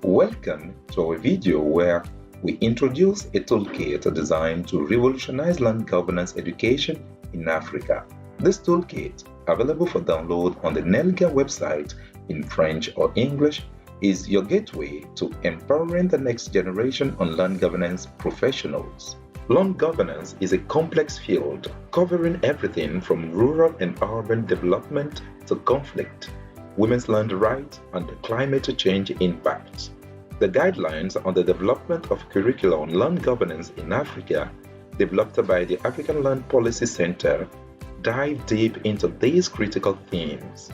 Welcome to our video where we introduce a toolkit designed to revolutionize land governance education in Africa. This toolkit, available for download on the Land Gove website in French or English, is your gateway to empowering the next generation on land governance professionals. Land governance is a complex field covering everything from rural and urban development to conflict, women's land rights, and climate change impacts. The guidelines on the development of curricula on land governance in Africa, developed by the African Land Policy Center, dive deep into these critical themes.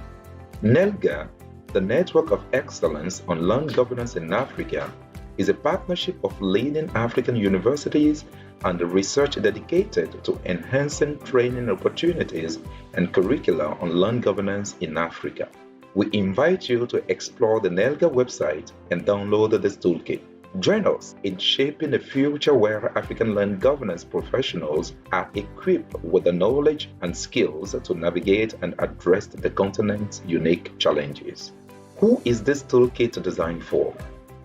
NELGA, the Network of Excellence on Land Governance in Africa, is a partnership of leading African universities and research dedicated to enhancing training opportunities and curricula on land governance in Africa. We invite you to explore the NELGA website and download this toolkit. Join us in shaping a future where African land governance professionals are equipped with the knowledge and skills to navigate and address the continent's unique challenges. Who is this toolkit designed for?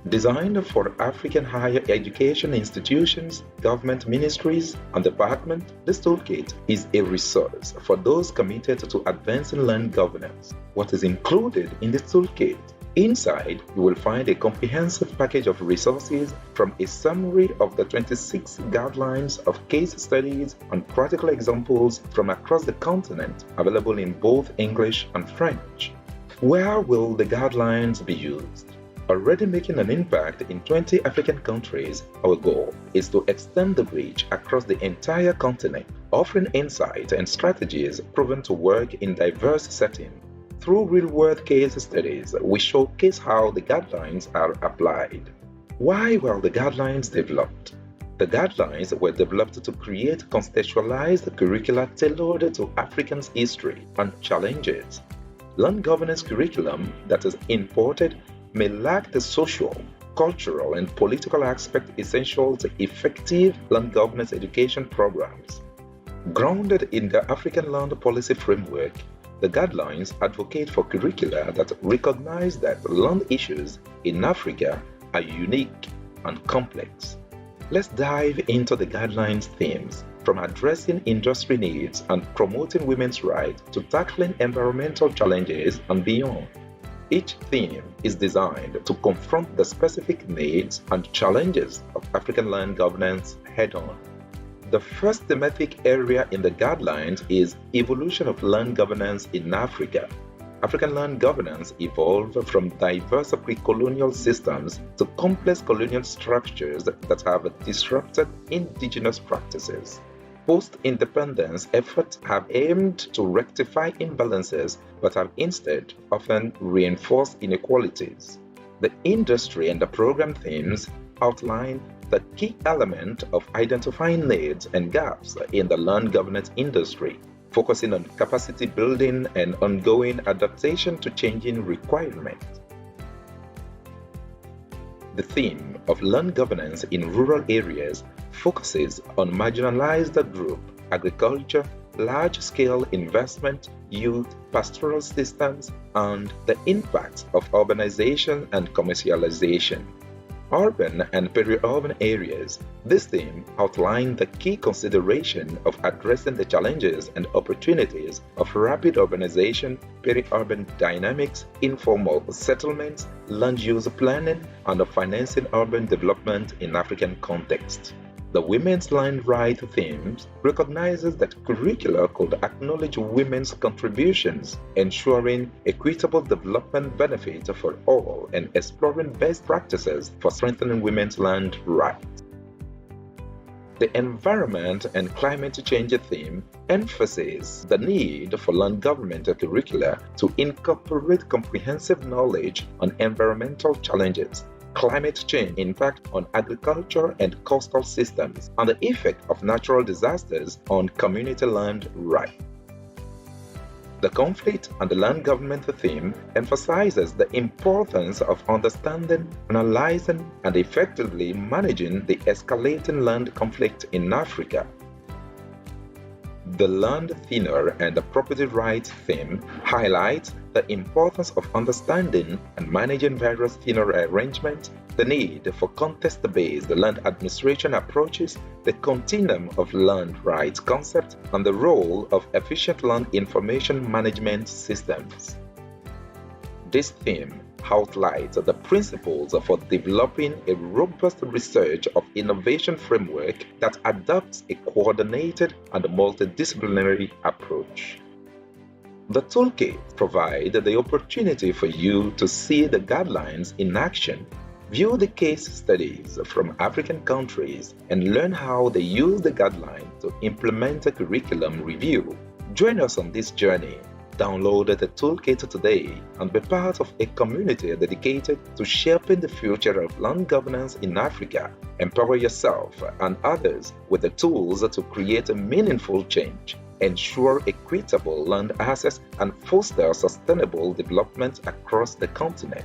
Designed for African higher education institutions, government ministries, and departments, this toolkit is a resource for those committed to advancing land governance. What is included in this toolkit? Inside, you will find a comprehensive package of resources from a summary of the 26 guidelines of case studies and practical examples from across the continent, available in both English and French. Where will the guidelines be used? Already making an impact in 20 African countries, our goal is to extend the reach across the entire continent, offering insight and strategies proven to work in diverse settings. Through real-world case studies, we showcase how the guidelines are applied. Why were the guidelines developed? The guidelines were developed to create contextualized curricula tailored to Africans' history and challenges. Land governance curriculum that is imported may lack the social, cultural, and political aspect essential to effective land governance education programs. Grounded in the African Land Policy Framework, the guidelines advocate for curricula that recognize that land issues in Africa are unique and complex. Let's dive into the guidelines themes, from addressing industry needs and promoting women's rights to tackling environmental challenges and beyond. Each theme is designed to confront the specific needs and challenges of African land governance head-on. The first thematic area in the guidelines is evolution of land governance in Africa. African land governance evolved from diverse pre-colonial systems to complex colonial structures that have disrupted indigenous practices. Post-independence efforts have aimed to rectify imbalances but have instead often reinforced inequalities. The industry and the program themes outline the key element of identifying needs and gaps in the land governance industry, focusing on capacity building and ongoing adaptation to changing requirements. The theme of land governance in rural areas focuses on marginalized group, agriculture, large-scale investment, youth, pastoral systems, and the impacts of urbanization and commercialization. Urban and peri-urban areas. This theme outlines the key consideration of addressing the challenges and opportunities of rapid urbanization, peri-urban dynamics, informal settlements, land use planning, and of financing urban development in African context. The Women's Land Right themes recognizes that curricula could acknowledge women's contributions, ensuring equitable development benefits for all and exploring best practices for strengthening women's land rights. The Environment and Climate Change theme emphasizes the need for land government curricula to incorporate comprehensive knowledge on environmental challenges, climate change impact on agriculture and coastal systems, and the effect of natural disasters on community land rights. The Conflict and the Land Government theme emphasizes the importance of understanding, analyzing, and effectively managing the escalating land conflict in Africa. The Land Tenure and the Property Rights theme highlights the importance of understanding and managing various tenure arrangements, the need for context-based land administration approaches, the continuum of land rights concept, and the role of efficient land information management systems. This theme highlights the principles for developing a robust research of innovation framework that adopts a coordinated and multidisciplinary approach. The Toolkit provides the opportunity for you to see the guidelines in action, view the case studies from African countries, and learn how they use the guidelines to implement a curriculum review. Join us on this journey. Download the Toolkit today and be part of a community dedicated to shaping the future of land governance in Africa. Empower yourself and others with the tools to create a meaningful change, ensure equitable land access, and foster sustainable development across the continent.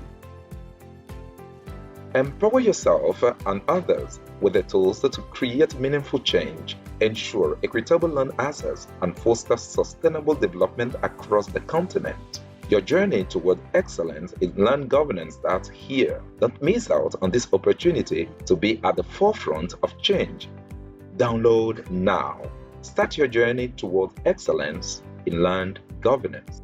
Empower yourself and others with the tools to create meaningful change, ensure equitable land access, and foster sustainable development across the continent. Your journey toward excellence in land governance starts here. Don't miss out on this opportunity to be at the forefront of change. Download now. Start your journey toward excellence in land governance.